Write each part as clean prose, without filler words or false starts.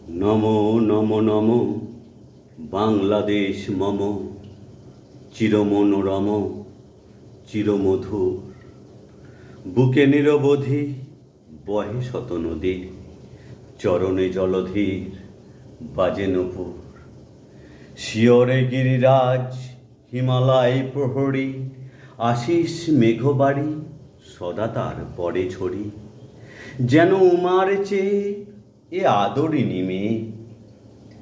নমো নমো নমো বাংলাদেশ মম, চিরমনোরম চিরমধুর। বুকে নিরবধি বহে শত নদী, চরণে জলধীর বাজে নূপুর। শিয়রে গিরিরাজ হিমালয় প্রহরী, আশিস মেঘবাড়ি সদা তার পরে ছড়ি। যেন উমার চেয়ে এ আদরিনী মেয়ে,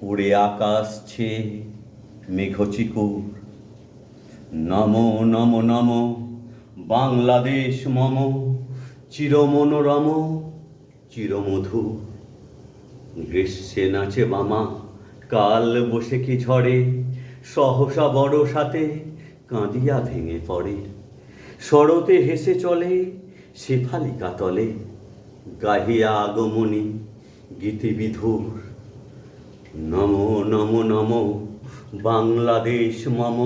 উড়ে আকাশ ছেয়ে মেঘচিকুর। নমো নমো নমো বাংলাদেশ মম, চিরমনোরম চিরমধুর। গ্রীষ্মে নাচে মামা কাল বৈশাখী ঝড়ে, সহসা বড় সাথে কাঁদিয়া ভেঙে পড়ে। শরতে হেসে চলে শেফালিকা তলে, গাহিয়া আগমনী গীতিবিধুর। নমো নমো নমো বাংলাদেশ মম,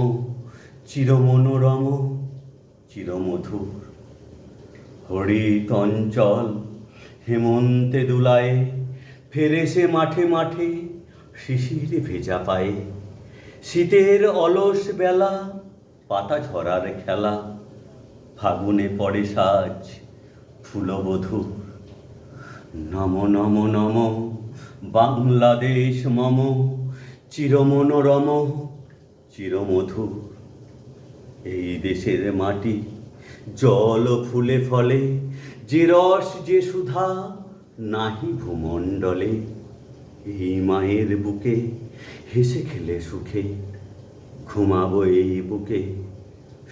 চিরমনোরম চিরমধুর। হরিত অঞ্চল হেমন্তে দুলায়ে, ফেরে সে মাঠে মাঠে শিশির ভেজা পায়ে। শীতের অলস বেলা পাতা ঝরার খেলা, ফাগুনে পড়ে সাজ ফুলবধূর। নমো নমো নমো বাংলাদেশ মম, চিরমনোরম চিরমধুর। এই দেশের মাটি জল ফুলে ফলে, যে রস যে সুধা নাহি ভূমণ্ডলে। এই মায়ের বুকে হেসে খেলে সুখে, ঘুমাবো এই বুকে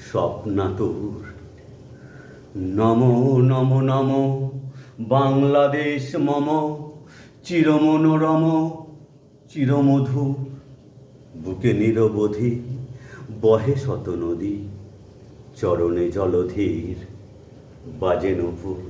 স্বপ্নাতুর। নমো নমো নমো বাংলাদেশ মম, চিরমনোরম চিরমধুর। বুকে নিরবধি বহে শত নদী, চরণে জলধীর বাজে নূপুর।